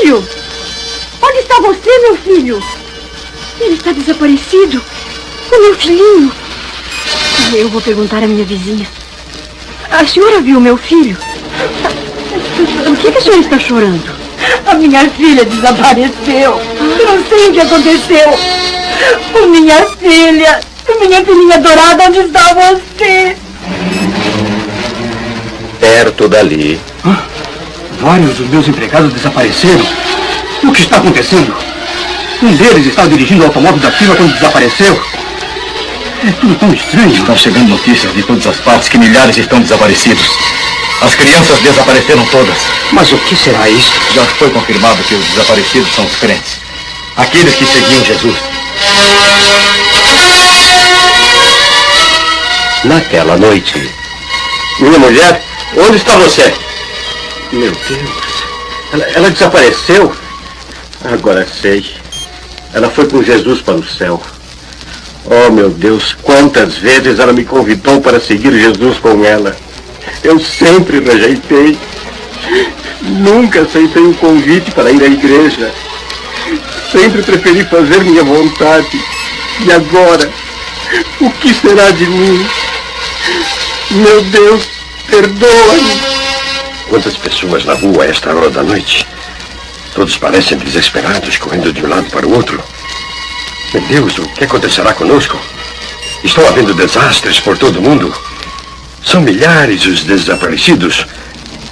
filho! Onde está você, meu filho? Ele está desaparecido. O meu filhinho. Eu vou perguntar à minha vizinha. A senhora viu meu filho? O que a senhora está chorando? A minha filha desapareceu. Eu não sei o que aconteceu. Minha filhinha dourada, onde está você? Perto dali. Vários dos meus empregados desapareceram. O que está acontecendo? Um deles estava dirigindo o automóvel da firma quando desapareceu. É tudo tão estranho. Estão chegando notícias de todas as partes que milhares estão desaparecidos. As crianças desapareceram todas. Mas o que será isso? Já foi confirmado que os desaparecidos são os crentes. Aqueles que seguiam Jesus. Naquela noite... Minha mulher, onde está você? Meu Deus, ela desapareceu? Agora sei. Ela foi com Jesus para o céu. Oh, meu Deus, quantas vezes ela me convidou para seguir Jesus com ela. Eu sempre rejeitei. Nunca aceitei um convite para ir à igreja. Sempre preferi fazer minha vontade. E agora, o que será de mim? Meu Deus, perdoa-me. Quantas pessoas na rua a esta hora da noite? Todos parecem desesperados, correndo de um lado para o outro. Meu Deus, o que acontecerá conosco? Estão havendo desastres por todo o mundo. São milhares os desaparecidos.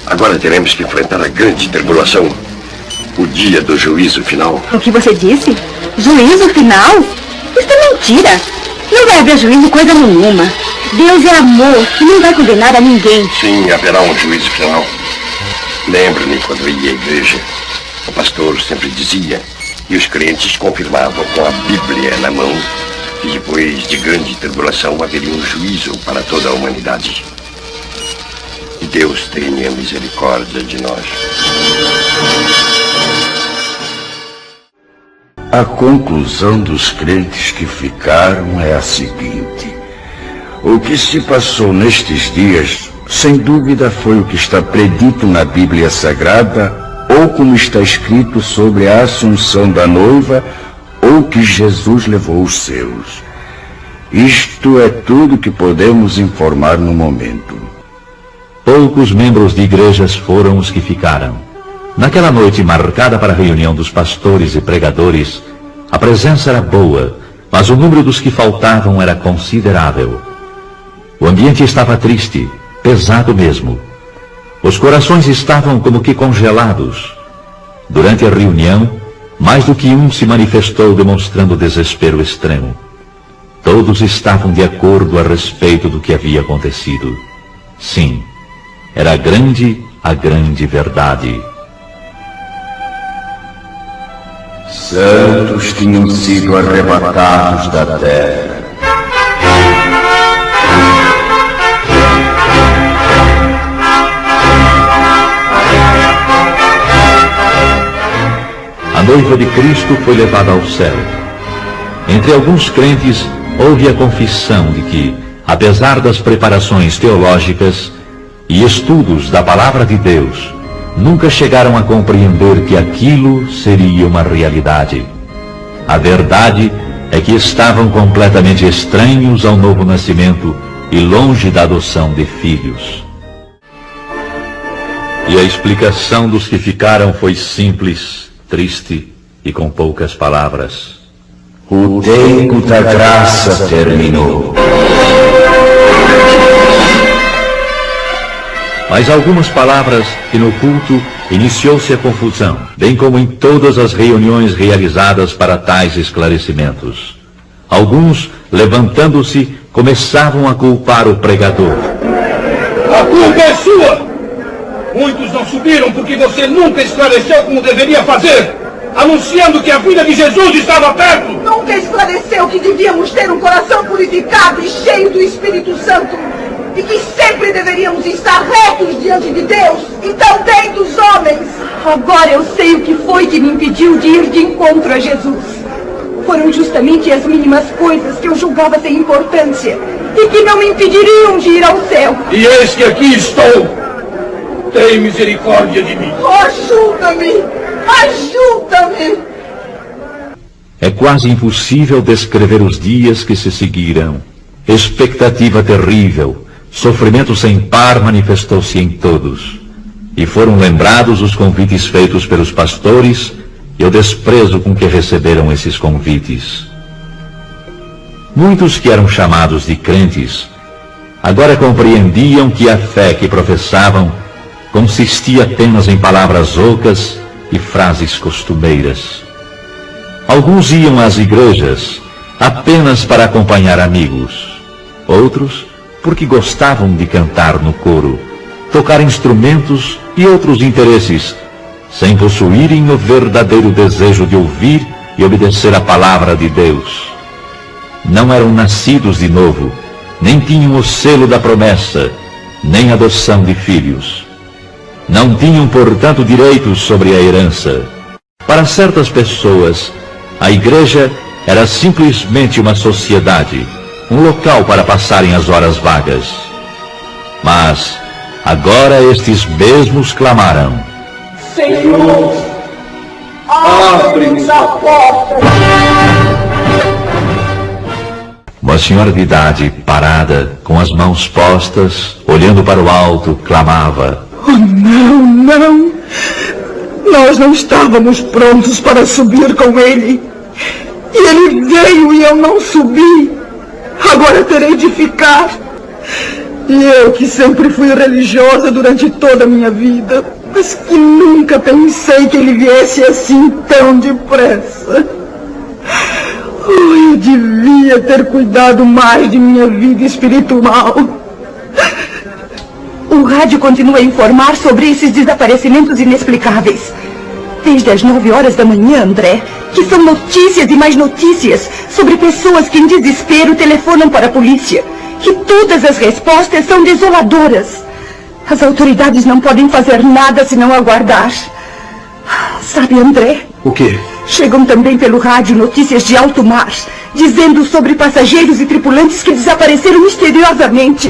Agora teremos que enfrentar a grande tribulação. O dia do juízo final. O que você disse? Juízo final? Isso é mentira. Não vai haver juízo coisa nenhuma. Deus é amor e não vai condenar a ninguém. Sim, haverá um juízo final. Lembro-me quando eu ia à igreja. O pastor sempre dizia, e os crentes confirmavam com a Bíblia na mão, que depois de grande tribulação haveria um juízo para toda a humanidade. Que Deus tenha misericórdia de nós. A conclusão dos crentes que ficaram é a seguinte: o que se passou nestes dias, sem dúvida, foi o que está predito na Bíblia Sagrada, ou como está escrito sobre a assunção da noiva, ou que Jesus levou os seus. Isto é tudo que podemos informar no momento. Poucos membros de igrejas foram os que ficaram. Naquela noite marcada para a reunião dos pastores e pregadores, a presença era boa, mas o número dos que faltavam era considerável. O ambiente estava triste, pesado mesmo. Os corações estavam como que congelados. Durante a reunião, mais do que um se manifestou demonstrando desespero extremo. Todos estavam de acordo a respeito do que havia acontecido. Sim, era a grande verdade. Santos tinham sido arrebatados da terra. A noiva de Cristo foi levada ao céu. Entre alguns crentes, houve a confissão de que, apesar das preparações teológicas e estudos da Palavra de Deus, nunca chegaram a compreender que aquilo seria uma realidade. A verdade é que estavam completamente estranhos ao novo nascimento e longe da adoção de filhos. E a explicação dos que ficaram foi simples, triste e com poucas palavras. O tempo da graça terminou. Mas algumas palavras e no culto iniciou-se a confusão, bem como em todas as reuniões realizadas para tais esclarecimentos. Alguns, levantando-se, começavam a culpar o pregador. A culpa é sua! Muitos não subiram porque você nunca esclareceu como deveria fazer, anunciando que a vinda de Jesus estava perto. Nunca esclareceu que devíamos ter um coração purificado e cheio do Espírito Santo, e que sempre deveríamos estar retos diante de Deus e também dos homens. Agora eu sei o que foi que me impediu de ir de encontro a Jesus. Foram justamente as mínimas coisas que eu julgava sem importância e que não me impediriam de ir ao céu. E eis que aqui estou. Tem misericórdia de mim. Oh, ajuda-me! Ajuda-me! É quase impossível descrever os dias que se seguiram. Expectativa terrível, sofrimento sem par manifestou-se em todos. E foram lembrados os convites feitos pelos pastores e o desprezo com que receberam esses convites. Muitos que eram chamados de crentes, agora compreendiam que a fé que professavam consistia apenas em palavras ocas e frases costumeiras. Alguns iam às igrejas apenas para acompanhar amigos, outros porque gostavam de cantar no coro, tocar instrumentos e outros interesses, sem possuírem o verdadeiro desejo de ouvir e obedecer a palavra de Deus. Não eram nascidos de novo, nem tinham o selo da promessa, nem adoção de filhos. Não tinham, portanto, direitos sobre a herança. Para certas pessoas, a igreja era simplesmente uma sociedade, um local para passarem as horas vagas. Mas agora estes mesmos clamaram: Senhor, abre-nos a porta! Uma senhora de idade, parada, com as mãos postas, olhando para o alto, clamava: Oh, não, não! Nós não estávamos prontos para subir com ele. E ele veio e eu não subi. Agora terei de ficar. E eu, que sempre fui religiosa durante toda a minha vida, mas que nunca pensei que ele viesse assim tão depressa. Oh, eu devia ter cuidado mais de minha vida espiritual. O rádio continua a informar sobre esses desaparecimentos inexplicáveis. Desde as 9 horas da manhã, André, que são notícias e mais notícias sobre pessoas que em desespero telefonam para a polícia. E todas as respostas são desoladoras. As autoridades não podem fazer nada senão aguardar. Sabe, André? O quê? Chegam também pelo rádio notícias de alto mar, dizendo sobre passageiros e tripulantes que desapareceram misteriosamente.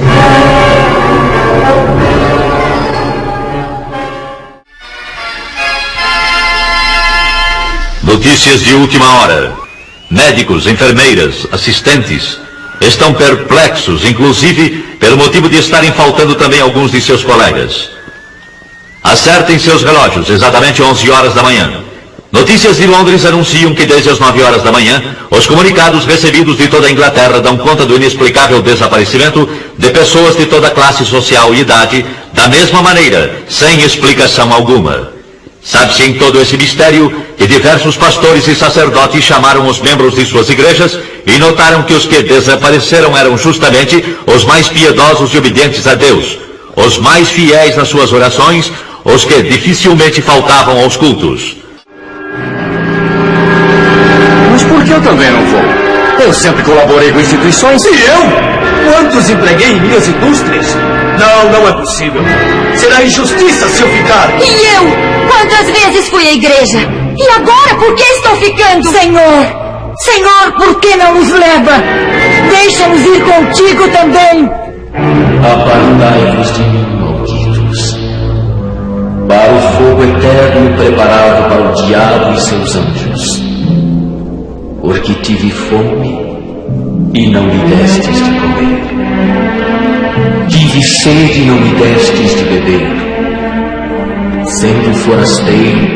Notícias de última hora. Médicos, enfermeiras, assistentes estão perplexos, inclusive pelo motivo de estarem faltando também alguns de seus colegas. Acertem seus relógios, exatamente 11 horas da manhã. Notícias de Londres anunciam que desde as 9 horas da manhã, os comunicados recebidos de toda a Inglaterra dão conta do inexplicável desaparecimento de pessoas de toda classe social e idade, da mesma maneira, sem explicação alguma. Sabe-se em todo esse mistério que diversos pastores e sacerdotes chamaram os membros de suas igrejas e notaram que os que desapareceram eram justamente os mais piedosos e obedientes a Deus, os mais fiéis nas suas orações, os que dificilmente faltavam aos cultos. Mas por que eu também não vou? Eu sempre colaborei com instituições. E eu? Quantos empreguei em minhas indústrias? Não é possível. Será injustiça se eu ficar. E eu? Quantas vezes fui à igreja? E agora por que estou ficando? Senhor, por que não nos leva? Deixa-nos ir contigo também. Apartai-vos de mim, malditos, para o fogo eterno preparado para o diabo e seus anjos. Porque tive fome e não me destes de comer. Tive sede e não me destes de beber. Sendo forasteiro,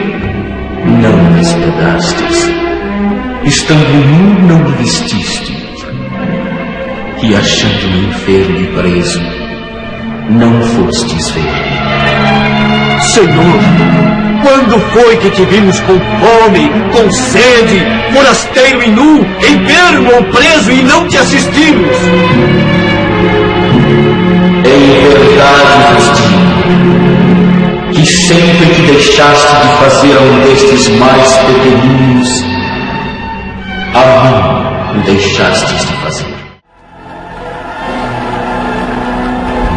não me hospedastes. Estando nu, não me vestiste. E achando-me enfermo e preso, não fostes ver-me. Senhor, quando foi que te vimos com fome, com sede, forasteiro e nu, enfermo ou preso e não te assistimos? Em verdade vos digo, que sempre que deixaste de fazer a um destes mais pequeninos, a mim o deixastes de fazer.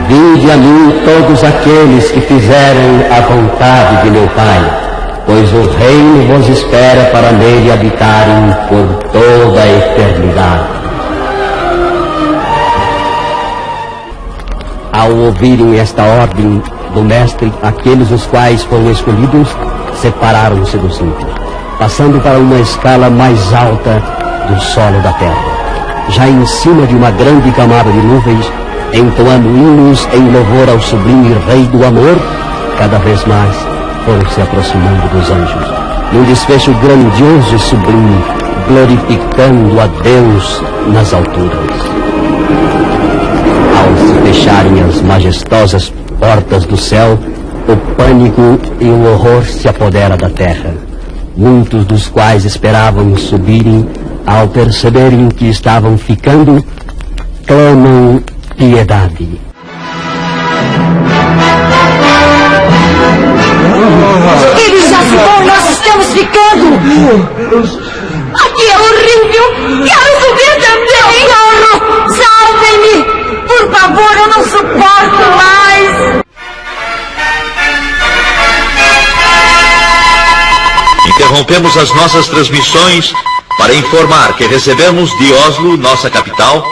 Vinde a mim todos aqueles que fizerem a vontade de meu Pai, pois o reino vos espera para nele habitarem por toda a eternidade. Ao ouvirem esta ordem, do Mestre, aqueles os quais foram escolhidos separaram-se dos ímpios, passando para uma escala mais alta do solo da terra. Já em cima de uma grande camada de nuvens, entoando hinos em louvor ao sublime Rei do Amor, cada vez mais foram se aproximando dos anjos, num desfecho grandioso e sublime, glorificando a Deus nas alturas. Ao se fecharem as majestosas portas do céu, o pânico e o horror se apodera da terra. Muitos dos quais esperavam subirem, ao perceberem que estavam ficando, clamam piedade. Eles já se vão, nós estamos ficando! Aqui é horrível! Quero subir também! Socorro! Salvem-me! Por favor, eu não suporto mais! Interrompemos as nossas transmissões para informar que recebemos de Oslo, nossa capital,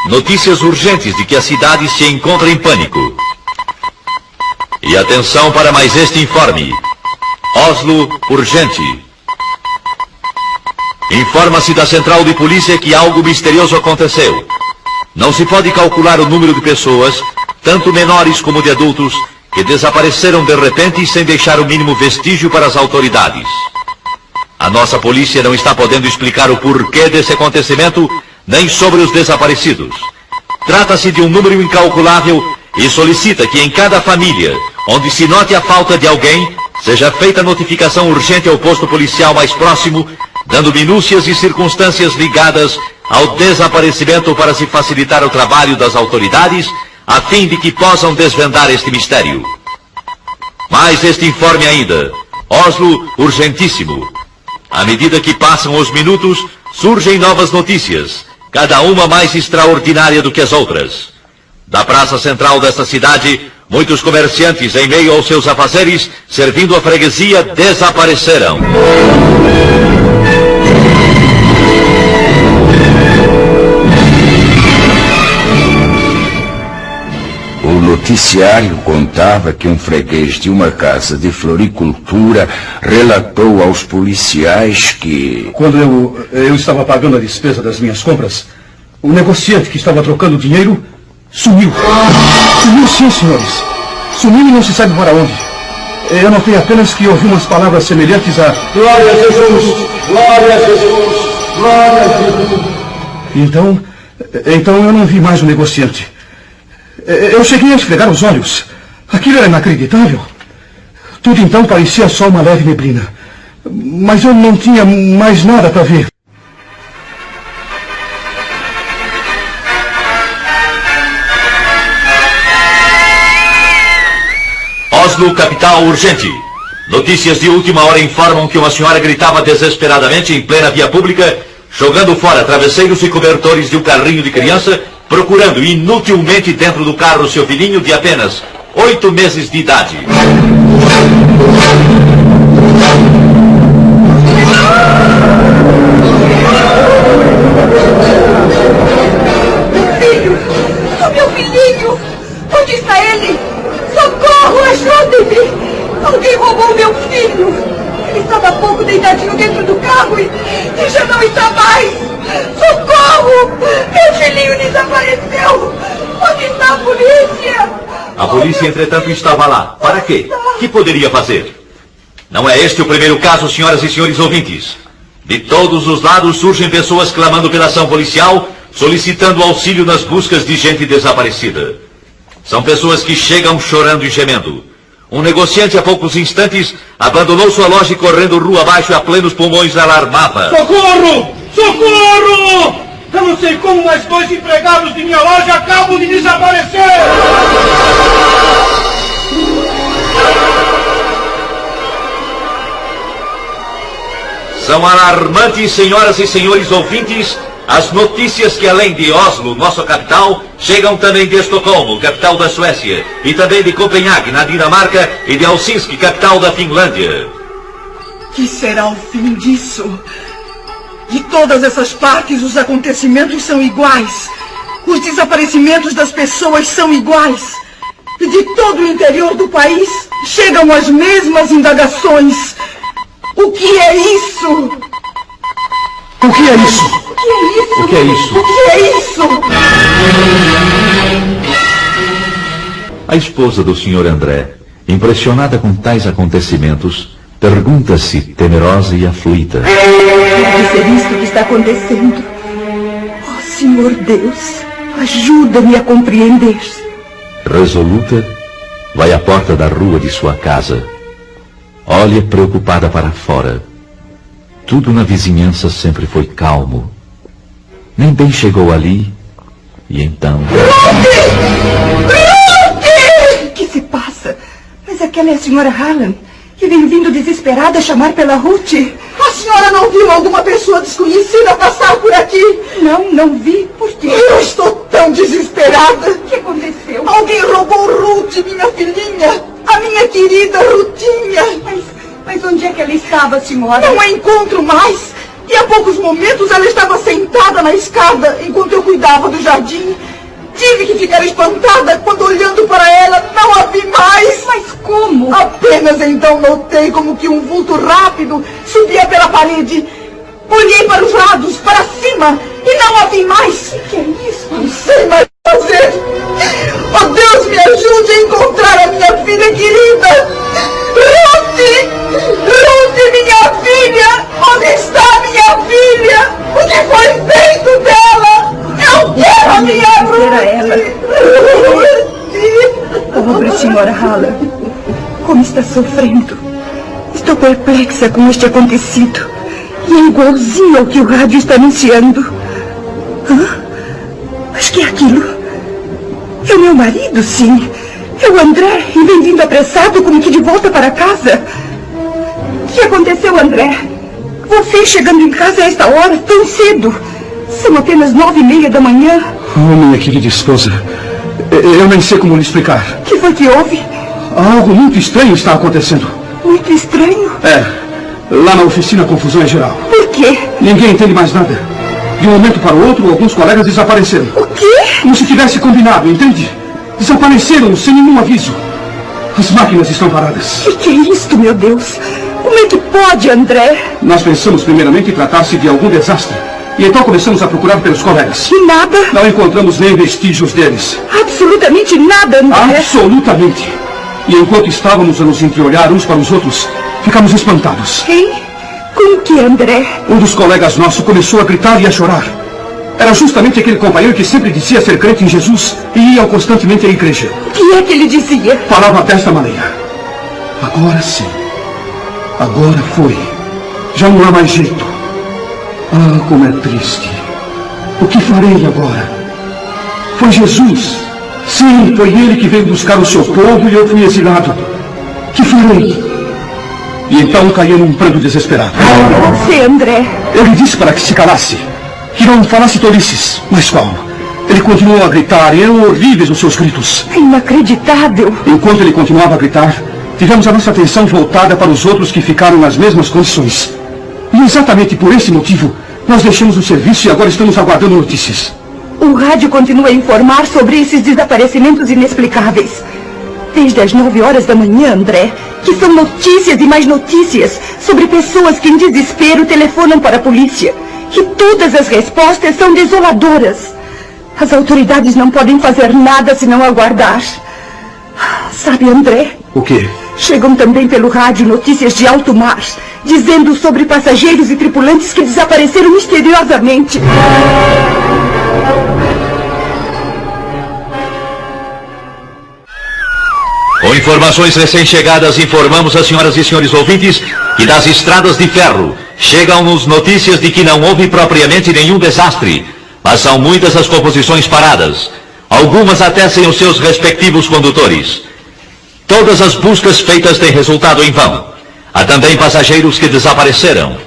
notícias urgentes de que a cidade se encontra em pânico. E atenção para mais este informe. Oslo, urgente. Informa-se da central de polícia que algo misterioso aconteceu. Não se pode calcular o número de pessoas, tanto menores como de adultos, que desapareceram de repente sem deixar o mínimo vestígio para as autoridades. A nossa polícia não está podendo explicar o porquê desse acontecimento, nem sobre os desaparecidos. Trata-se de um número incalculável e solicita que em cada família, onde se note a falta de alguém, seja feita notificação urgente ao posto policial mais próximo, dando minúcias e circunstâncias ligadas ao desaparecimento para se facilitar o trabalho das autoridades, a fim de que possam desvendar este mistério. Mais este informe ainda. Oslo, urgentíssimo. À medida que passam os minutos, surgem novas notícias, cada uma mais extraordinária do que as outras. Da praça central desta cidade, muitos comerciantes, em meio aos seus afazeres, servindo a freguesia, desapareceram. O noticiário contava que um freguês de uma casa de floricultura relatou aos policiais que... Quando eu estava pagando a despesa das minhas compras, o negociante que estava trocando dinheiro sumiu. Sumiu sim, senhores. Sumiu e não se sabe para onde. Eu notei apenas que ouvi umas palavras semelhantes a... Glória a Jesus! Glória a Jesus! Glória a Jesus! Então eu não vi mais o negociante. Eu cheguei a esfregar os olhos. Aquilo era inacreditável. Tudo então parecia só uma leve neblina. Mas eu não tinha mais nada para ver. Oslo, capital, urgente. Notícias de última hora informam que uma senhora gritava desesperadamente em plena via pública, jogando fora travesseiros e cobertores de um carrinho de criança, procurando inutilmente dentro do carro seu filhinho de apenas 8 meses de idade. Meu filhinho! Onde está ele? Socorro! Ajudem-me! Alguém roubou meu filho! Ele estava há pouco deitadinho dentro do carro e já não está mais! Socorro! Meu filhinho desapareceu! Onde está a polícia? A polícia, entretanto, estava lá. Para quê? Que poderia fazer? Não é este o primeiro caso, senhoras e senhores ouvintes. De todos os lados surgem pessoas clamando pela ação policial, solicitando auxílio nas buscas de gente desaparecida. São pessoas que chegam chorando e gemendo. Um negociante há poucos instantes abandonou sua loja e correndo rua abaixo a plenos pulmões alarmava. Socorro! Socorro! Eu não sei como, mas 2 empregados de minha loja acabam de desaparecer! São alarmantes, senhoras e senhores ouvintes, as notícias que além de Oslo, nossa capital, chegam também de Estocolmo, capital da Suécia, e também de Copenhague, na Dinamarca, e de Helsinki, capital da Finlândia. Que será o fim disso? De todas essas partes, os acontecimentos são iguais. Os desaparecimentos das pessoas são iguais. e de todo o interior do país chegam as mesmas indagações. O que é isso? O que é isso? O que é isso? O que é isso? O que é isso? A esposa do Sr. André, impressionada com tais acontecimentos, pergunta-se, temerosa e aflita: Deve ser isto que está acontecendo. Oh, Senhor Deus, ajuda-me a compreender. Resoluta, vai à porta da rua de sua casa. Olha preocupada para fora. Tudo na vizinhança sempre foi calmo. Nem bem chegou ali, e então... O que se passa? Mas aquela é a senhora Harlan, que veio vindo desesperada chamar pela Ruth. A senhora não viu alguma pessoa desconhecida passar por aqui? Não vi. Por quê? Eu estou tão desesperada. O que aconteceu? Alguém roubou Ruth, minha filhinha. A minha querida Rutinha. Mas onde é que ela estava, senhora? Não a encontro mais. E há poucos momentos ela estava sentada na escada enquanto eu cuidava do jardim. Tive que ficar espantada quando, olhando para ela, não a vi mais. Mas como? Apenas então notei como que um vulto rápido subia pela parede. Olhei para os lados, para cima, e não a vi mais. O que é isso? Não sei mais fazer. Oh, Deus, me ajude a encontrar a minha filha querida. Ruth! Ruth, minha filha! Onde está minha filha? O que foi feito dela? Eu quero a minha Ruth! Pobre senhora Harlan, como está sofrendo. Estou perplexa com este acontecido. E é igualzinho ao que o rádio está anunciando. Hã? Mas que é aquilo? É o meu marido, sim. É o André, e vem vindo apressado como que de volta para casa. O que aconteceu, André? Você chegando em casa a esta hora, tão cedo. São apenas 9:30 da manhã. Oh, minha querida esposa, eu nem sei como lhe explicar. O que foi que houve? Algo muito estranho está acontecendo. Muito estranho? É, lá na oficina a confusão é geral. Por quê? Ninguém entende mais nada. De um momento para o outro, alguns colegas desapareceram. O quê? Como se tivesse combinado, entende? Desapareceram sem nenhum aviso. As máquinas estão paradas. O que é isto, meu Deus? Como é que pode, André? Nós pensamos primeiramente em tratar-se de algum desastre. E então começamos a procurar pelos colegas. E nada? Não encontramos nem vestígios deles. Absolutamente nada, André. Absolutamente. E enquanto estávamos a nos entreolhar uns para os outros, ficamos espantados. Quem? Como que, André? Um dos colegas nossos começou a gritar e a chorar. Era justamente aquele companheiro que sempre dizia ser crente em Jesus e ia constantemente à igreja. O que é que ele dizia? Falava desta maneira: agora sim. Agora foi. Já não há mais jeito. Ah, como é triste. O que farei agora? Foi Jesus. Sim, foi ele que veio buscar o seu povo e eu fui exilado. Que farei? E então caí num pranto desesperado. Você, André? Eu lhe disse para que se calasse. Que não falasse tolices. Mas qual? Ele continuou a gritar e eram horríveis os seus gritos. É inacreditável. Enquanto ele continuava a gritar, tivemos a nossa atenção voltada para os outros que ficaram nas mesmas condições. E exatamente por esse motivo, nós deixamos o serviço e agora estamos aguardando notícias. O rádio continua a informar sobre esses desaparecimentos inexplicáveis. Desde as 9 horas da manhã, André, que são notícias e mais notícias sobre pessoas que em desespero telefonam para a polícia. E todas as respostas são desoladoras. As autoridades não podem fazer nada senão aguardar. Sabe, André? O quê? Chegam também pelo rádio notícias de alto mar, dizendo sobre passageiros e tripulantes que desapareceram misteriosamente. Com informações recém-chegadas, informamos as senhoras e senhores ouvintes que das estradas de ferro chegam-nos notícias de que não houve propriamente nenhum desastre, mas são muitas as composições paradas, algumas até sem os seus respectivos condutores. Todas as buscas feitas têm resultado em vão. Há também passageiros que desapareceram.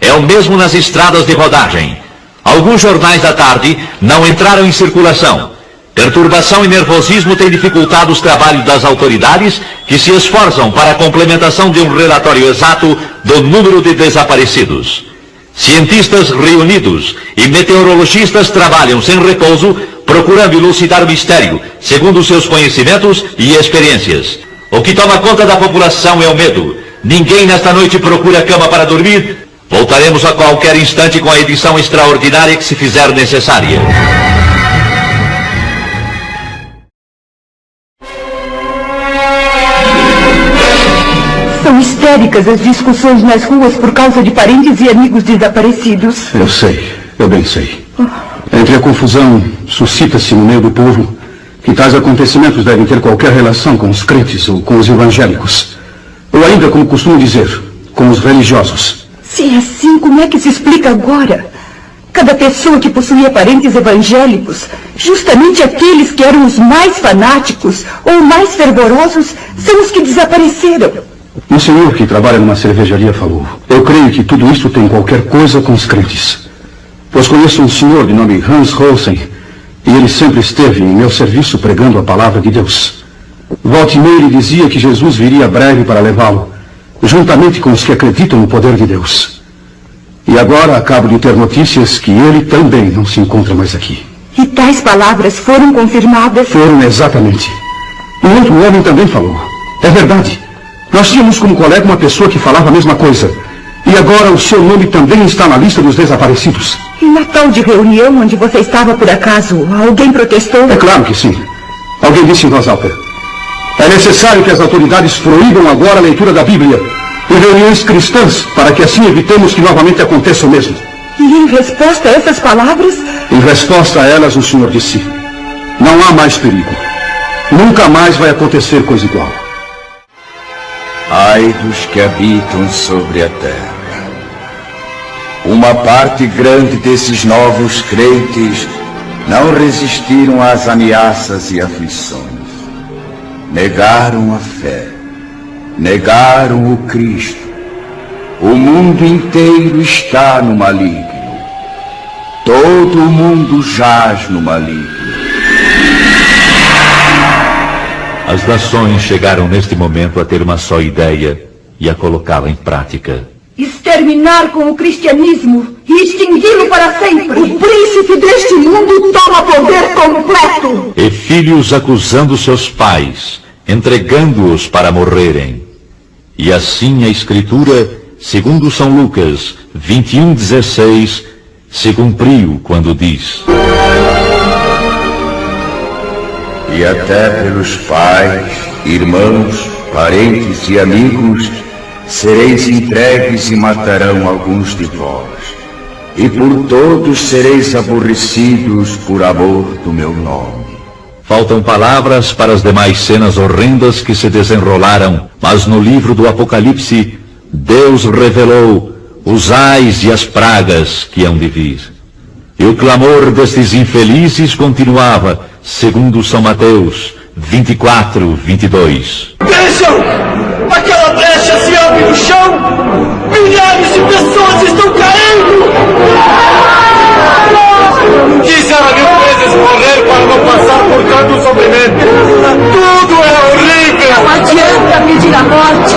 É o mesmo nas estradas de rodagem. Alguns jornais da tarde não entraram em circulação. Perturbação e nervosismo têm dificultado os trabalhos das autoridades, que se esforçam para a complementação de um relatório exato do número de desaparecidos. Cientistas reunidos e meteorologistas trabalham sem repouso, procurando elucidar o mistério, segundo os seus conhecimentos e experiências. O que toma conta da população é o medo. Ninguém nesta noite procura cama para dormir. Voltaremos a qualquer instante com a edição extraordinária que se fizer necessária. São histéricas as discussões nas ruas por causa de parentes e amigos desaparecidos. Eu sei, eu bem sei. Entre a confusão, suscita-se no meio do povo que tais acontecimentos devem ter qualquer relação com os crentes ou com os evangélicos. Ou ainda, como costumo dizer, com os religiosos. Se é assim, como é que se explica agora? Cada pessoa que possuía parentes evangélicos, justamente aqueles que eram os mais fanáticos ou mais fervorosos, são os que desapareceram. Um senhor que trabalha numa cervejaria falou: eu creio que tudo isso tem qualquer coisa com os crentes. Pois conheço um senhor de nome Hans Rosen, e ele sempre esteve em meu serviço pregando a palavra de Deus. Volta e meia ele dizia que Jesus viria breve para levá-lo, juntamente com os que acreditam no poder de Deus. E agora acabo de ter notícias que ele também não se encontra mais aqui. E tais palavras foram confirmadas? Foram, exatamente. Um outro homem também falou. É verdade. Nós tínhamos como colega uma pessoa que falava a mesma coisa. E agora o seu nome também está na lista dos desaparecidos. E na tal de reunião onde você estava por acaso, alguém protestou? É claro que sim. Alguém disse em voz alta: é necessário que as autoridades proíbam agora a leitura da Bíblia em reuniões cristãs, para que assim evitemos que novamente aconteça o mesmo. E em resposta a essas palavras? Em resposta a elas, o senhor disse: não há mais perigo. Nunca mais vai acontecer coisa igual. Ai dos que habitam sobre a terra. Uma parte grande desses novos crentes não resistiram às ameaças e aflições. Negaram a fé. Negaram o Cristo. O mundo inteiro está no maligno. Todo o mundo jaz no maligno. As nações chegaram neste momento a ter uma só ideia e a colocá-la em prática. Exterminar com o cristianismo e extingui-lo para sempre. O príncipe deste mundo toma poder completo. E filhos acusando seus pais, entregando-os para morrerem. E assim a Escritura, segundo São Lucas 21:16, se cumpriu quando diz: E até pelos pais, irmãos, parentes e amigos sereis entregues e matarão alguns de vós. E por todos sereis aborrecidos por amor do meu nome. Faltam palavras para as demais cenas horrendas que se desenrolaram, mas no livro do Apocalipse, Deus revelou os ais e as pragas que hão de vir. E o clamor destes infelizes continuava, segundo São Mateus 24:22. Vejam! Aquela brecha se abre no chão! Milhares de pessoas estão caindo! Quisera 1000 vezes morrer para não passar por tanto sofrimento! Tudo é horrível! Não adianta pedir a morte,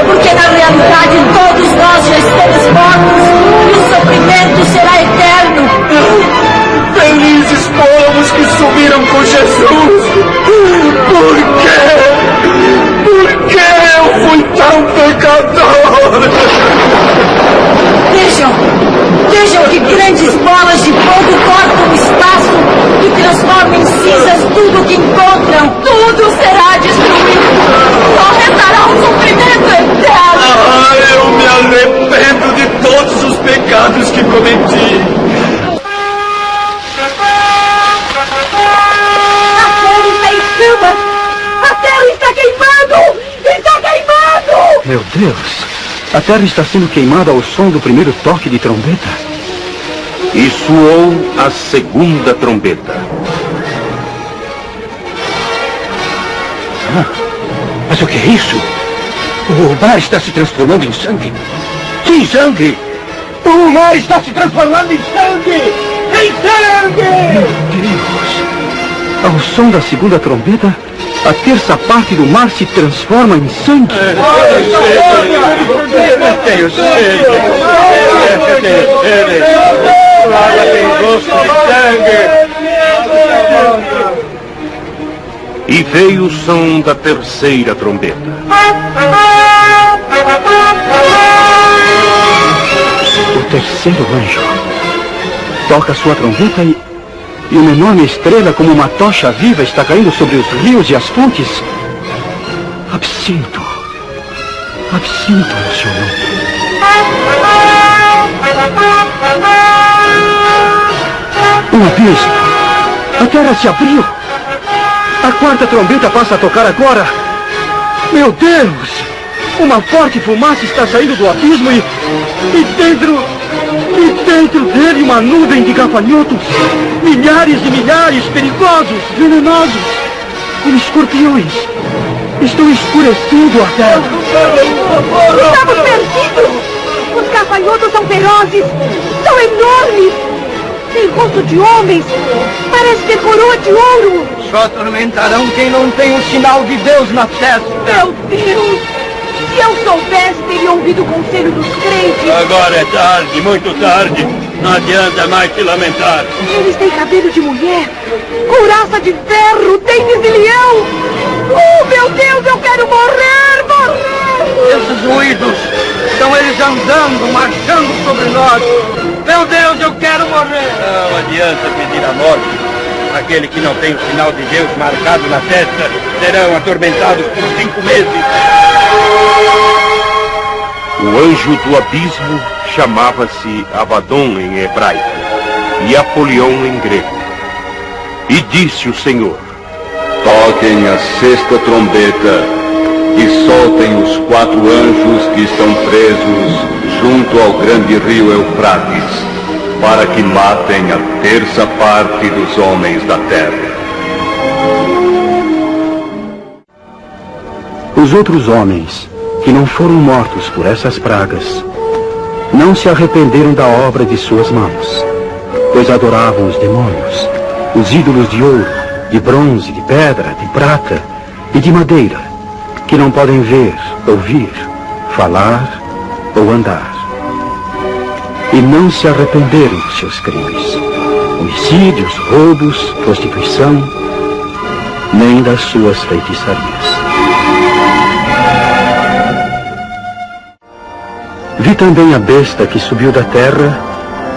porque na realidade todos nós já estamos mortos e o sofrimento será eterno. Felizes povos que subiram com Jesus! Por quê? Por que eu fui tão pecador? Vejam que grandes bolas de fogo cortam o espaço e transformam em cinzas tudo que encontram. Tudo será destruído. Só restará um sofrimento eterno. Ah, eu me arrependo de todos os pecados que cometi. A terra está queimando! Está queimando! Meu Deus! A terra está sendo queimada ao som do primeiro toque de trombeta. E soou a segunda trombeta. Mas o que é isso? O mar está se transformando em sangue. Sim, sangue! O mar está se transformando em sangue! Em sangue! Meu Deus! Ao som da segunda trombeta, a terça parte do mar se transforma em sangue. Tenho sede. Água tem gosto de sangue. E veio o som da terceira trombeta. O terceiro anjo toca sua trombeta e uma enorme estrela, como uma tocha viva, está caindo sobre os rios e as fontes. Absinto. Absinto é o seu nome. Um abismo. A terra se abriu. A quarta trombeta passa a tocar agora. Meu Deus! Uma forte fumaça está saindo do abismo e dentro dele uma nuvem de gafanhotos. Milhares e milhares, perigosos, venenosos, como escorpiões. Estão escurecendo a terra. Estamos perdidos! Os gafanhotos são ferozes, são enormes. Tem rosto de homens, parece ter coroa de ouro. Só atormentarão quem não tem o sinal de Deus na testa. Meu Deus! Se eu soubesse, teria ouvido o conselho dos crentes. Agora é tarde, muito tarde. Não adianta mais se lamentar. Eles têm cabelo de mulher, couraça de ferro, dentes de leão. Oh, meu Deus, eu quero morrer, morrer! Esses ruídos, são eles andando, marchando sobre nós. Meu Deus, eu quero morrer. Não adianta pedir a morte. Aquele que não tem o sinal de Deus marcado na testa serão atormentados por 5 meses. O anjo do abismo chamava-se Abaddon em hebraico e Apolion em grego. E disse o Senhor: Toquem a sexta trombeta e soltem os 4 anjos que estão presos junto ao grande rio Eufrates, para que matem a terça parte dos homens da terra. Os outros homens, que não foram mortos por essas pragas, não se arrependeram da obra de suas mãos, pois adoravam os demônios, os ídolos de ouro, de bronze, de pedra, de prata e de madeira, que não podem ver, ouvir, falar ou andar. E não se arrependeram dos seus crimes, homicídios, roubos, prostituição, nem das suas feitiçarias. Vi também a besta que subiu da terra,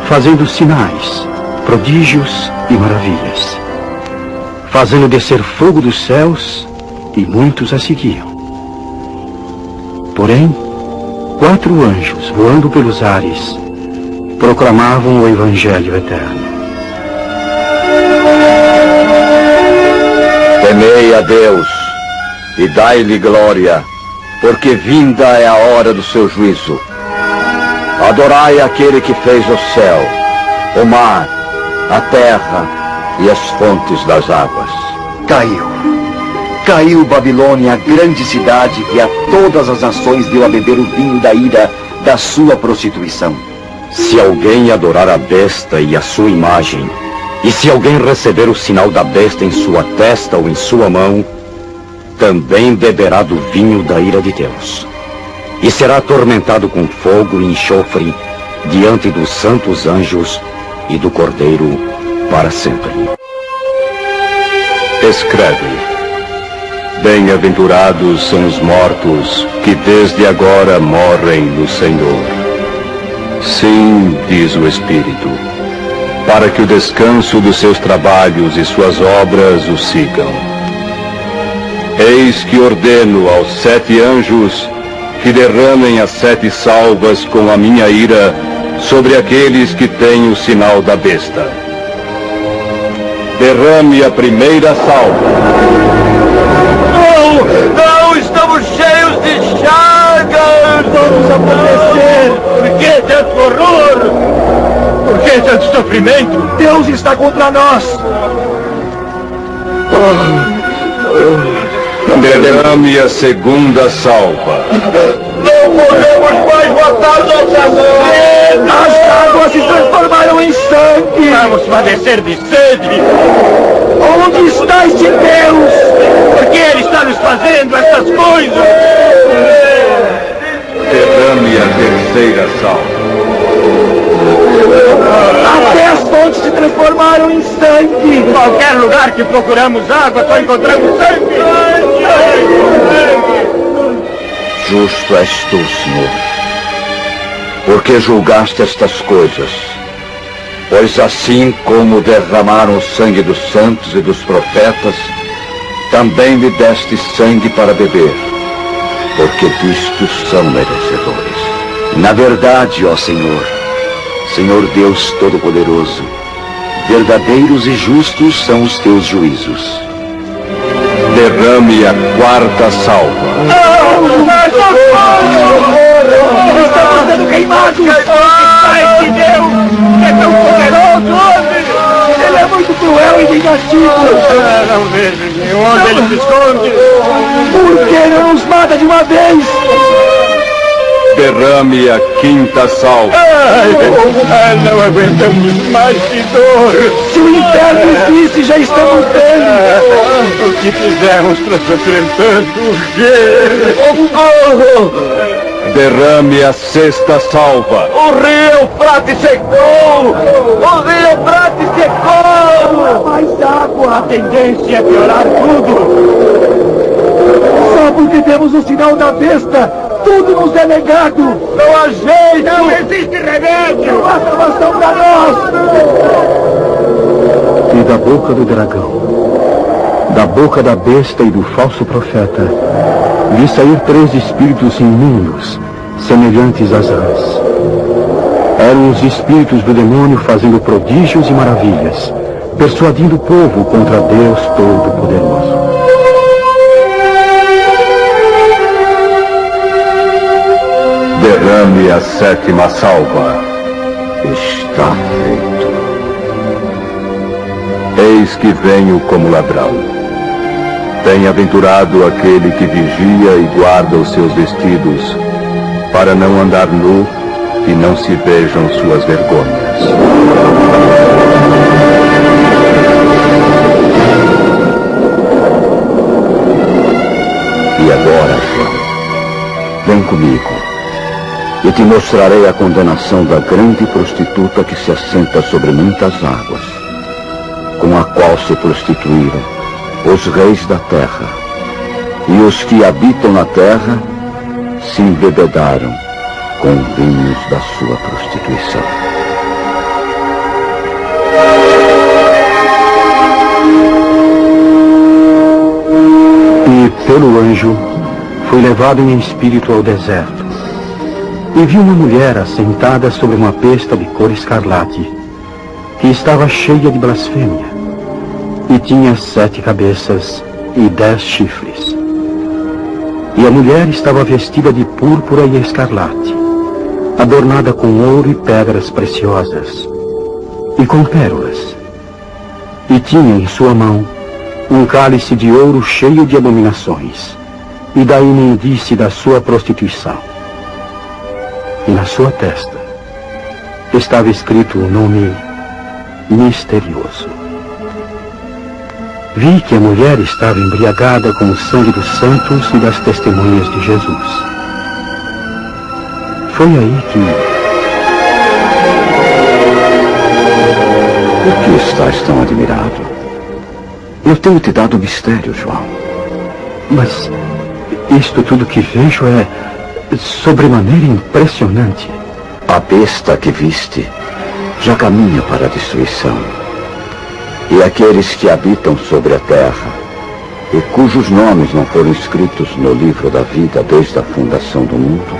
fazendo sinais, prodígios e maravilhas, fazendo descer fogo dos céus, e muitos a seguiam. Porém, 4 anjos, voando pelos ares, proclamavam o Evangelho eterno. Temei a Deus e dai-lhe glória, porque vinda é a hora do seu juízo. Adorai aquele que fez o céu, o mar, a terra e as fontes das águas. Caiu Babilônia, a grande cidade, e a todas as nações deu a beber o vinho da ira da sua prostituição. Se alguém adorar a besta e a sua imagem, e se alguém receber o sinal da besta em sua testa ou em sua mão, também beberá do vinho da ira de Deus, e será atormentado com fogo e enxofre diante dos santos anjos e do Cordeiro para sempre. Escreve: Bem-aventurados são os mortos que desde agora morrem no Senhor. Sim, diz o Espírito, para que o descanso dos seus trabalhos e suas obras o sigam. Eis que ordeno aos 7 anjos que derramem as 7 salvas com a minha ira sobre aqueles que têm o sinal da besta. Derrame a primeira salva. Não, estamos cheios de chagas! Vamos apodrecer! Por que tanto horror? Por que tanto sofrimento? Deus está contra nós! Derrame a segunda salva. Não podemos mais matar nossas vidas! As águas se transformaram em sangue! Vamos padecer de sede! Onde está este Deus? Por que Ele está nos fazendo essas coisas? Derrame a terceira salva. Até as fontes se transformaram banharam em sangue. Em qualquer lugar que procuramos água, só encontramos sangue. Justo és tu, Senhor, porque julgaste estas coisas. Pois assim como derramaram o sangue dos santos e dos profetas, também me deste sangue para beber, porque disto são merecedores. Na verdade, ó Senhor, Senhor Deus Todo-Poderoso, verdadeiros e justos são os teus juízos. Derrame a quarta salva. Estamos sendo queimados! Pai de Deus! É tão poderoso, homem! Ele é muito cruel e vingativo! Não vejo onde ele se esconde. Por que não nos mata de uma vez? Derrame a quinta salva. Não aguentamos mais de dor. Se o inferno existe, já estamos dentro! O que fizemos para sofrer tanto? Derrame a sexta salva. O rio Prate secou! O rio Prate secou! Mais água! A tendência é piorar tudo. Só porque temos o sinal da besta, tudo nos é negado! Não há jeito! Não existe remédio! Não há salvação para nós! E da boca do dragão, da boca da besta e do falso profeta, vi sair 3 espíritos imundos, semelhantes às rãs. Eram os espíritos do demônio fazendo prodígios e maravilhas, persuadindo o povo contra Deus Todo-Poderoso. Derrame a sétima salva. Está feito. Eis que venho como ladrão. Bem-aventurado aquele que vigia e guarda os seus vestidos, para não andar nu e não se vejam suas vergonhas. E agora, João, vem comigo. Eu te mostrarei a condenação da grande prostituta que se assenta sobre muitas águas, com a qual se prostituíram os reis da terra, e os que habitam na terra se embebedaram com vinhos da sua prostituição. E, pelo anjo, fui levado em espírito ao deserto, e vi uma mulher assentada sobre uma besta de cor escarlate, que estava cheia de blasfêmia, e tinha 7 cabeças e 10 chifres. E a mulher estava vestida de púrpura e escarlate, adornada com ouro e pedras preciosas, e com pérolas. E tinha em sua mão um cálice de ouro cheio de abominações, e da imundície da sua prostituição. E na sua testa estava escrito o nome misterioso. Vi que a mulher estava embriagada com o sangue dos santos e das testemunhas de Jesus. Foi aí que... Por que estás tão admirado? Eu tenho te dado mistério, João. Mas isto tudo que vejo é sobremaneira impressionante. A besta que viste já caminha para a destruição. E aqueles que habitam sobre a terra, e cujos nomes não foram escritos no livro da vida desde a fundação do mundo,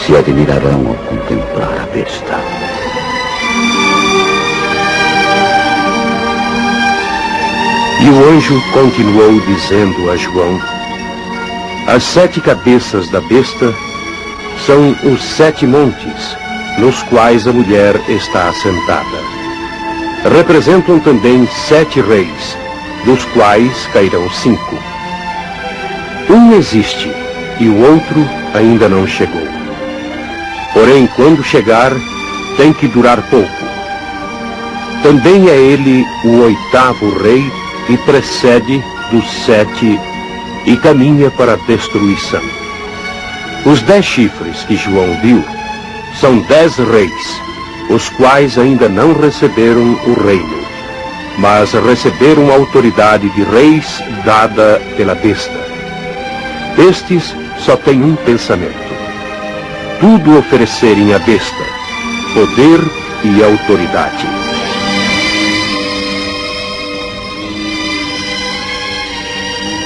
se admirarão ao contemplar a besta. E o anjo continuou dizendo a João: as 7 cabeças da besta são os 7 montes nos quais a mulher está assentada. Representam também 7 reis, dos quais cairão 5. Um existe e o outro ainda não chegou. Porém, quando chegar, tem que durar pouco. Também é ele o 8º rei e precede dos 7 e caminha para a destruição. Os 10 chifres que João viu são 10 reis, os quais ainda não receberam o reino, mas receberam a autoridade de reis dada pela besta. Estes só têm um pensamento: tudo oferecerem à besta, poder e autoridade.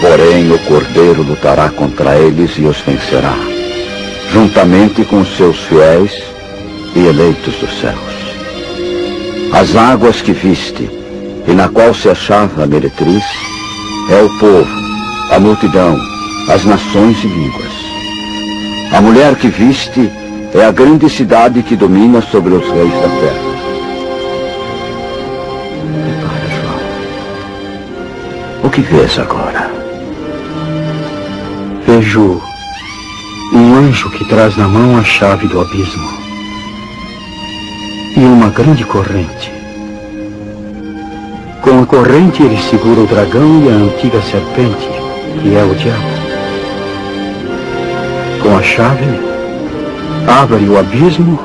Porém, o Cordeiro lutará contra eles e os vencerá, juntamente com os seus fiéis e eleitos dos céus. As águas que viste, e na qual se achava a meretriz, é o povo, a multidão, as nações e línguas. A mulher que viste é a grande cidade que domina sobre os reis da terra. Repara, João. O que vês agora? Vejo um anjo que traz na mão a chave do abismo e uma grande corrente. Com a corrente ele segura o dragão e a antiga serpente, que é o diabo. Com a chave, abre o abismo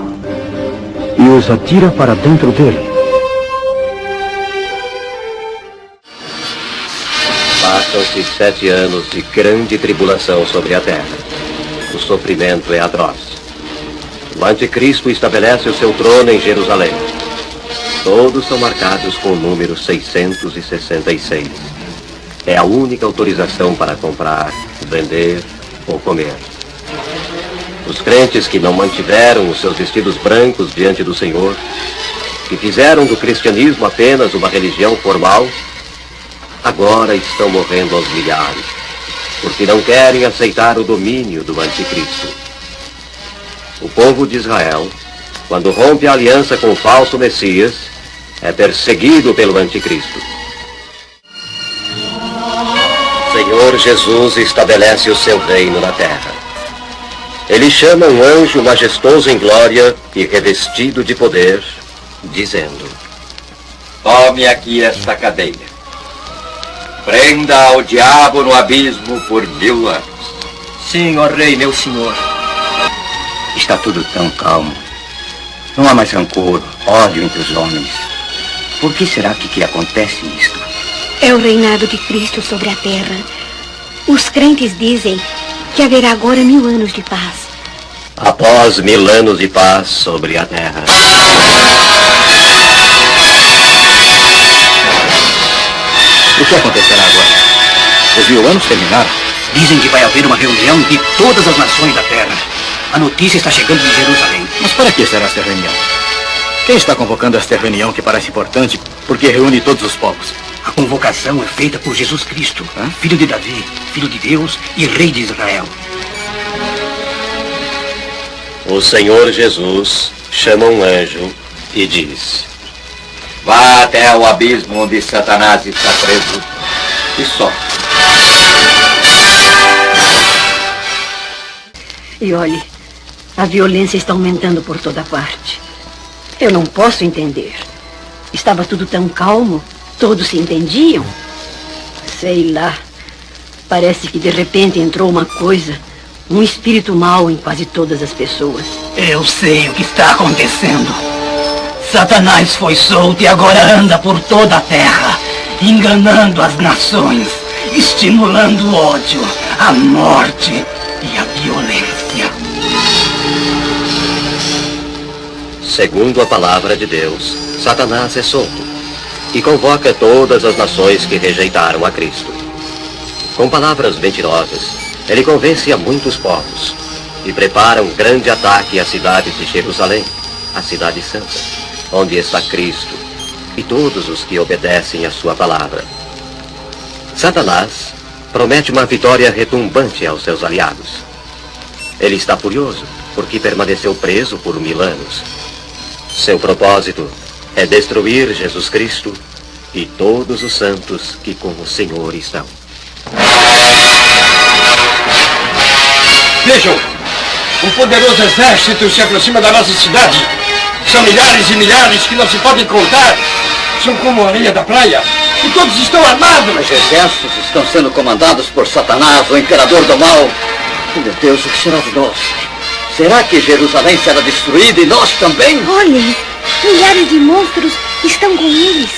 e os atira para dentro dele. Passam-se 7 anos de grande tribulação sobre a terra. O sofrimento é atroz. O anticristo estabelece o seu trono em Jerusalém. Todos são marcados com o número 666. É a única autorização para comprar, vender ou comer. Os crentes que não mantiveram os seus vestidos brancos diante do Senhor, que fizeram do cristianismo apenas uma religião formal, agora estão morrendo aos milhares, porque não querem aceitar o domínio do anticristo. O povo de Israel, quando rompe a aliança com o falso Messias, é perseguido pelo anticristo. O Senhor Jesus estabelece o seu reino na terra. Ele chama um anjo majestoso em glória e revestido de poder, dizendo: tome aqui esta cadeia. Prenda ao diabo no abismo por 1000 anos. Sim, ó rei, meu senhor. Está tudo tão calmo. Não há mais rancor, ódio entre os homens. Por que será que acontece isto? É o reinado de Cristo sobre a terra. Os crentes dizem que haverá agora 1000 anos de paz. Após 1000 anos de paz sobre a terra. O que acontecerá agora? Os 1000 anos terminaram. Dizem que vai haver uma reunião de todas as nações da terra. A notícia está chegando de Jerusalém. Mas para que será esta reunião? Quem está convocando esta reunião que parece importante porque reúne todos os povos? A convocação é feita por Jesus Cristo, filho de Davi, filho de Deus e rei de Israel. O Senhor Jesus chama um anjo e diz: vá até o abismo onde Satanás está preso e só. E olhe, a violência está aumentando por toda parte. Eu não posso entender. Estava tudo tão calmo, todos se entendiam. Sei lá, parece que de repente entrou uma coisa, um espírito mau em quase todas as pessoas. Eu sei o que está acontecendo. Satanás foi solto e agora anda por toda a terra, enganando as nações, estimulando o ódio, a morte e a violência. Segundo a palavra de Deus, Satanás é solto e convoca todas as nações que rejeitaram a Cristo. Com palavras mentirosas, ele convence a muitos povos e prepara um grande ataque à cidade de Jerusalém, a cidade santa, onde está Cristo e todos os que obedecem à sua palavra. Satanás promete uma vitória retumbante aos seus aliados. Ele está furioso porque permaneceu preso por 1000 anos. Seu propósito é destruir Jesus Cristo e todos os santos que com o Senhor estão. Vejam, um poderoso exército se aproxima da nossa cidade. São milhares e milhares que não se podem contar. São como a areia da praia. E todos estão armados. Os exércitos estão sendo comandados por Satanás, o imperador do mal. Meu Deus, o que será de nós? Será que Jerusalém será destruída e nós também? Olhe, Milhares de monstros estão com eles.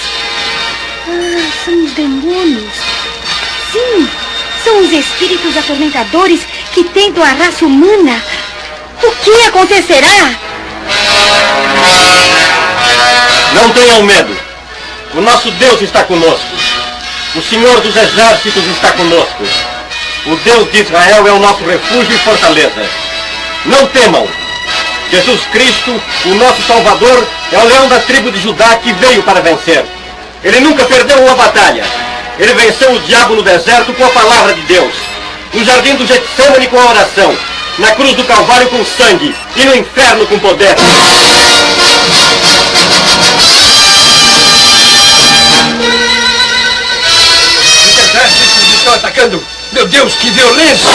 Ah, são os demônios. Sim, são os espíritos atormentadores que tentam a raça humana. O que acontecerá? Não tenham medo. O nosso Deus está conosco. O Senhor dos Exércitos está conosco. O Deus de Israel é o nosso refúgio e fortaleza. Não temam. Jesus Cristo, o nosso Salvador, é o leão da tribo de Judá que veio para vencer. Ele nunca perdeu uma batalha. Ele venceu o diabo no deserto com a palavra de Deus. No jardim do Getsêmani com a oração. Na cruz do Calvário com sangue. E no inferno com poder. Os exércitos estão atacando. Meu Deus, que violência!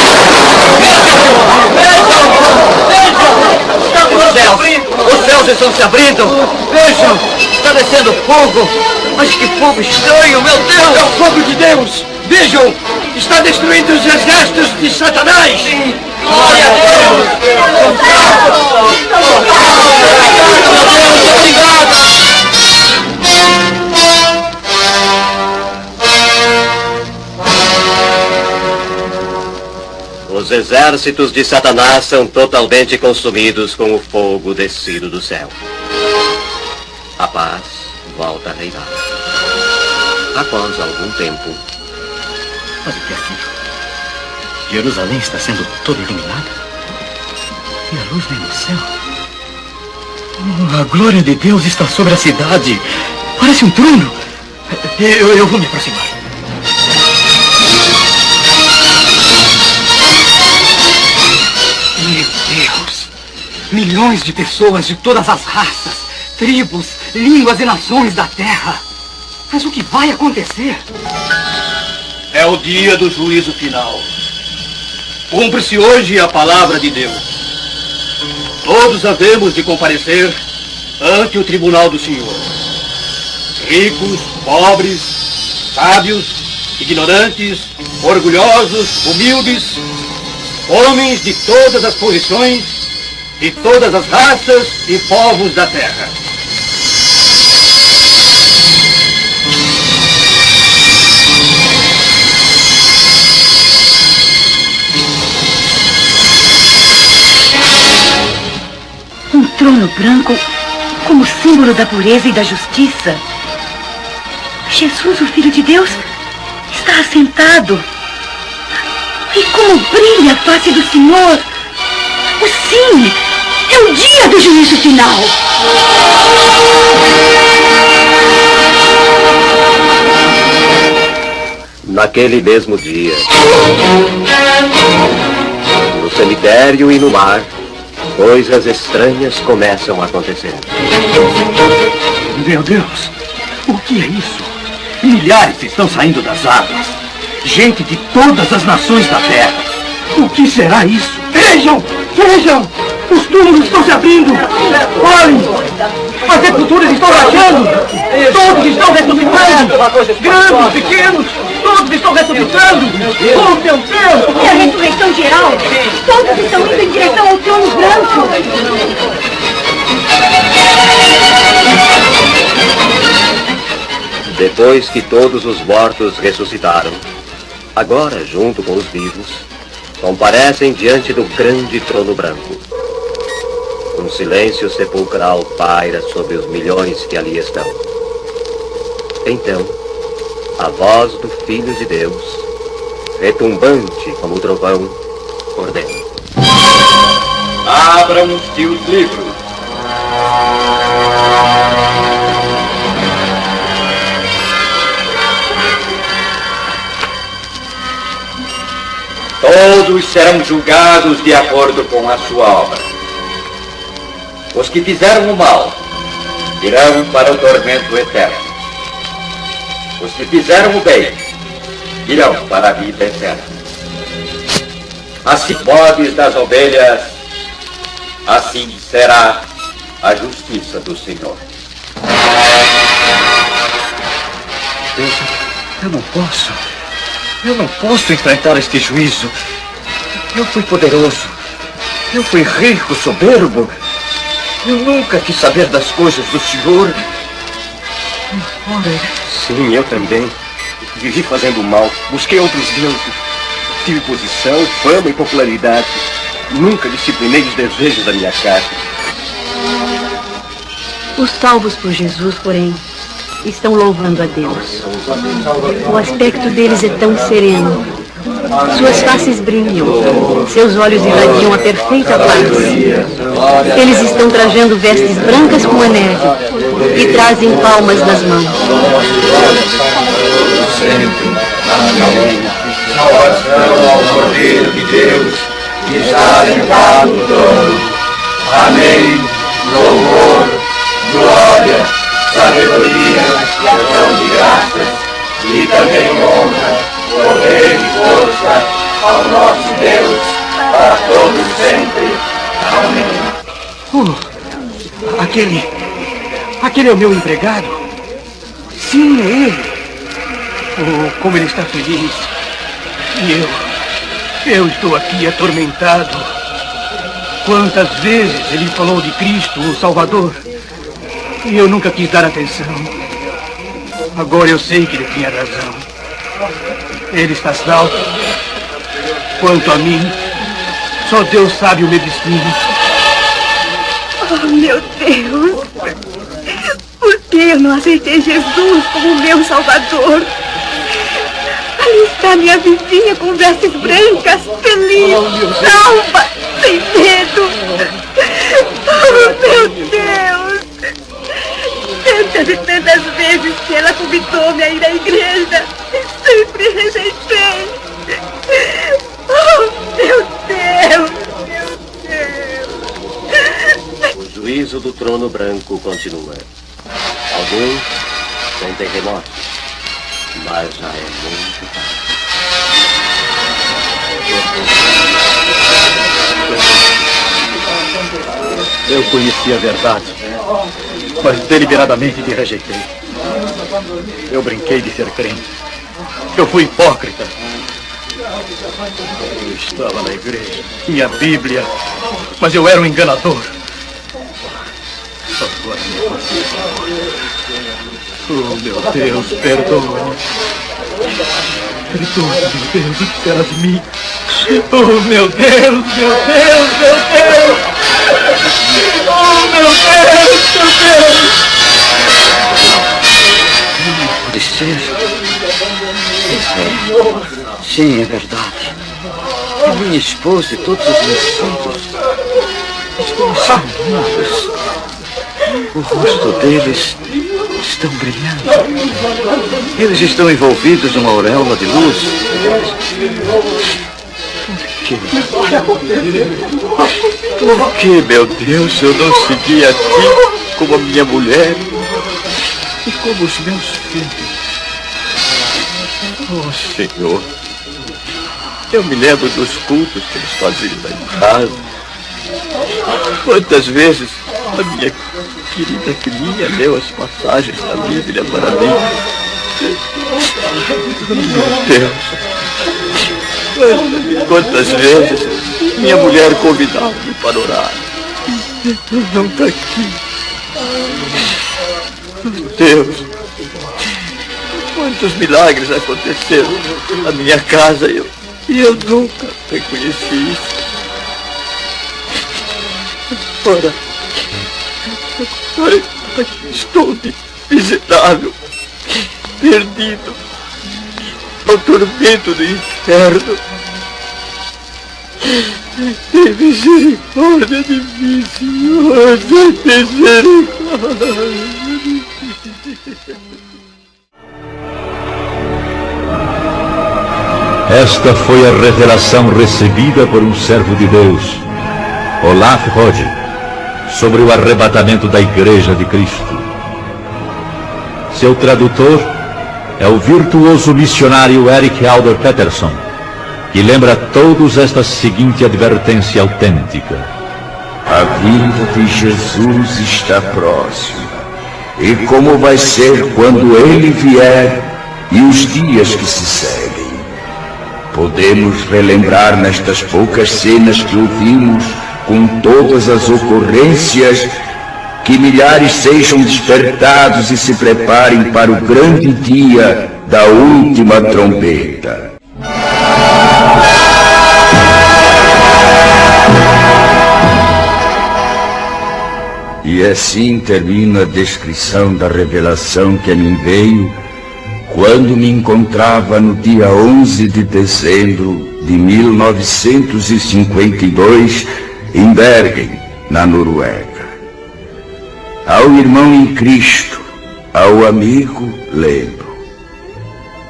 Os céus estão se abrindo. Vejam, está descendo fogo. Mas que fogo estranho, meu Deus! É o fogo de Deus! Vejam, está destruindo os exércitos de Satanás! Glória a Deus! Os exércitos de Satanás são totalmente consumidos com o fogo descido do céu. A paz volta a reinar. Após algum tempo. Mas o que é aquilo? Jerusalém está sendo toda iluminada? E a luz vem do céu? A glória de Deus está sobre a cidade. Parece um trono. Eu vou me aproximar. Meu Deus! Milhões de pessoas de todas as raças, tribos, línguas e nações da Terra. Mas o que vai acontecer? É o dia do juízo final. Cumpre-se hoje a palavra de Deus. Todos havemos de comparecer ante o tribunal do Senhor. Ricos, pobres, sábios, ignorantes, orgulhosos, humildes, homens de todas as posições, de todas as raças e povos da terra. Um trono branco como símbolo da pureza e da justiça. Jesus, o Filho de Deus, está assentado. E como brilha a face do Senhor! Sim, é o dia do juízo final! Naquele mesmo dia, no cemitério e no mar, coisas estranhas começam a acontecer. Meu Deus, o que é isso? Milhares estão saindo das águas. Gente de todas as nações da terra. O que será isso? Vejam! Vejam! Os túmulos estão se abrindo! Olhem! As sepulturas estão rachando! Todos estão ressuscitando! Grandes, pequenos! Todos estão ressuscitando! Oh, meu Deus! É a ressurreição geral! Todos estão indo em direção ao trono branco! Depois que todos os mortos ressuscitaram, agora, junto com os vivos, comparecem diante do grande trono branco. Um silêncio sepulcral paira sobre os milhões que ali estão. Então, a voz do Filho de Deus, retumbante como o trovão, ordena: Abram-se os livros. Todos serão julgados de acordo com a sua obra. Os que fizeram o mal irão para o tormento eterno. Os que fizeram o bem irão para a vida eterna. Assim bodes das ovelhas, assim será a justiça do Senhor. Eu não posso enfrentar este juízo. Eu fui poderoso. Eu fui rico, soberbo. Eu nunca quis saber das coisas do senhor. Sim, eu também. Vivi fazendo mal. Busquei outros deuses. Tive posição, fama e popularidade. Nunca disciplinei os desejos da minha carne. Os salvos por Jesus, porém, estão louvando a Deus. O aspecto deles é tão sereno. Suas faces brilham. Seus olhos irradiam a perfeita paz. Eles estão trajando vestes brancas como a neve e trazem palmas nas mãos. Salvação ao Cordeiro de Deus, que está sentado no trono. Amém. Louvor, glória, sabedoria, ação de graças e também honra, poder e força ao nosso Deus, para todos sempre. Amém. Aquele é o meu empregado? Sim, é ele. Oh, como ele está feliz. E eu estou aqui atormentado. Quantas vezes ele falou de Cristo, o Salvador, e eu nunca quis dar atenção. Agora eu sei que ele tinha razão. Ele está salvo. Quanto a mim, só Deus sabe o meu destino. Oh, meu Deus! Por que eu não aceitei Jesus como meu Salvador? Ali está minha vizinha com vestes brancas, feliz, salva, sem medo. Oh, meu Deus! Tantas e tantas vezes que ela convidou-me a ir à igreja e sempre rejeitei. Oh, meu Deus! Meu Deus! O juízo do trono branco continua. Alguns sentem remorso, mas já é muito tarde. Eu conheci a verdade, mas deliberadamente te rejeitei. Eu brinquei de ser crente. Eu fui hipócrita. Eu estava na igreja, tinha a Bíblia, mas eu era um enganador. Agora me passei. Oh, meu Deus, perdoa-me. Perdoa-me, meu Deus, o que será de mim? Oh, meu Deus, meu Deus, meu Deus! Oh, meu Deus, meu Deus! Pode ser. Sim, é verdade. A minha esposa e todos os meus filhos estão salvos. O rosto deles estão brilhando. Eles estão envolvidos numa auréola de luz. Por que, meu Deus, eu não segui a ti como a minha mulher e como os meus filhos? Oh, Senhor, eu me lembro dos cultos que eles faziam lá em casa. Quantas vezes a minha querida filhinha leu as passagens da Bíblia para mim. Meu Deus, quantas vezes minha mulher convidava-me para orar. Não está aqui. Meu Deus, quantos milagres aconteceram na minha casa e eu nunca reconheci isso. Ora, estou miserável, perdido, ao tormento do inferno. Tem misericórdia de mim, Senhor, tem misericórdia. Esta foi a revelação recebida por um servo de Deus, Olaf Rode, sobre o arrebatamento da Igreja de Cristo. Seu tradutor é o virtuoso missionário Eric Alder Peterson, que lembra a todos esta seguinte advertência autêntica: a vinda de Jesus está próxima. E como vai ser quando ele vier e os dias que se seguem? Podemos relembrar nestas poucas cenas que ouvimos, com todas as ocorrências que milhares sejam despertados e se preparem para o grande dia da última trombeta. E assim termina a descrição da revelação que a mim veio quando me encontrava no dia 11 de dezembro de 1952 em Bergen, na Noruega. Ao irmão em Cristo, ao amigo, lembro: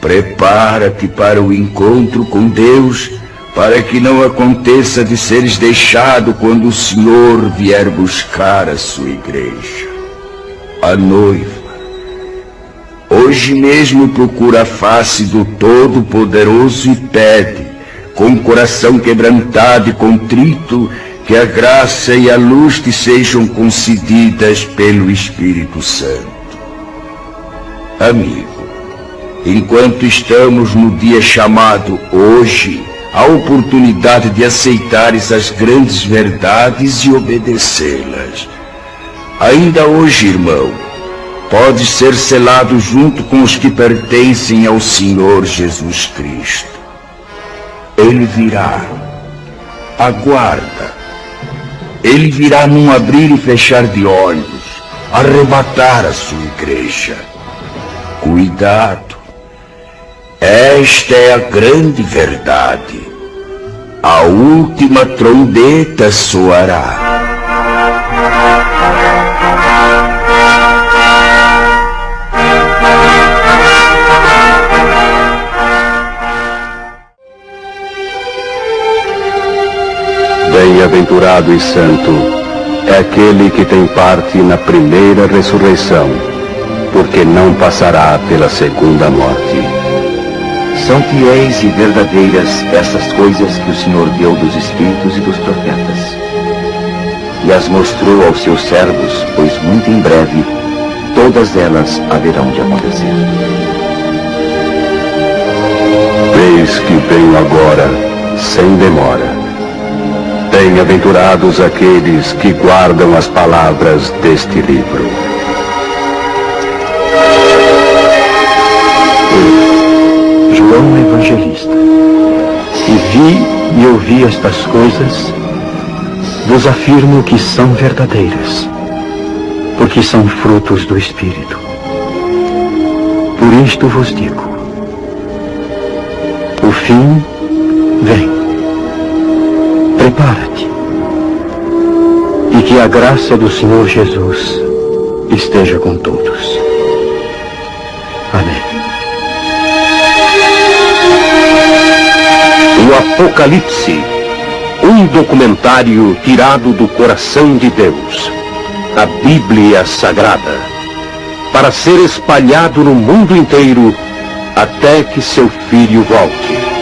prepara-te para o encontro com Deus, para que não aconteça de seres deixado quando o Senhor vier buscar a sua igreja. A noiva hoje mesmo procura a face do Todo-Poderoso e pede, com o coração quebrantado e contrito, que a graça e a luz te sejam concedidas pelo Espírito Santo. Amigo, enquanto estamos no dia chamado hoje, há oportunidade de aceitares as grandes verdades e obedecê-las. Ainda hoje, irmão, pode ser selado junto com os que pertencem ao Senhor Jesus Cristo. Ele virá. Aguarda. Ele virá num abrir e fechar de olhos, arrebatar a sua igreja. Cuidado. Esta é a grande verdade. A última trombeta soará. Bem-aventurado e santo é aquele que tem parte na primeira ressurreição, porque não passará pela segunda morte. São fiéis e verdadeiras essas coisas que o Senhor deu dos Espíritos e dos Profetas, e as mostrou aos seus servos, pois muito em breve todas elas haverão de acontecer. Eis que venho agora, sem demora. Bem-aventurados aqueles que guardam as palavras deste livro. Eu, João Evangelista, se vi e ouvi estas coisas, vos afirmo que são verdadeiras, porque são frutos do Espírito. Por isto vos digo: o fim vem. Prepara-te, e que a graça do Senhor Jesus esteja com todos. Amém. O Apocalipse, um documentário tirado do coração de Deus, a Bíblia Sagrada, para ser espalhado no mundo inteiro até que seu Filho volte.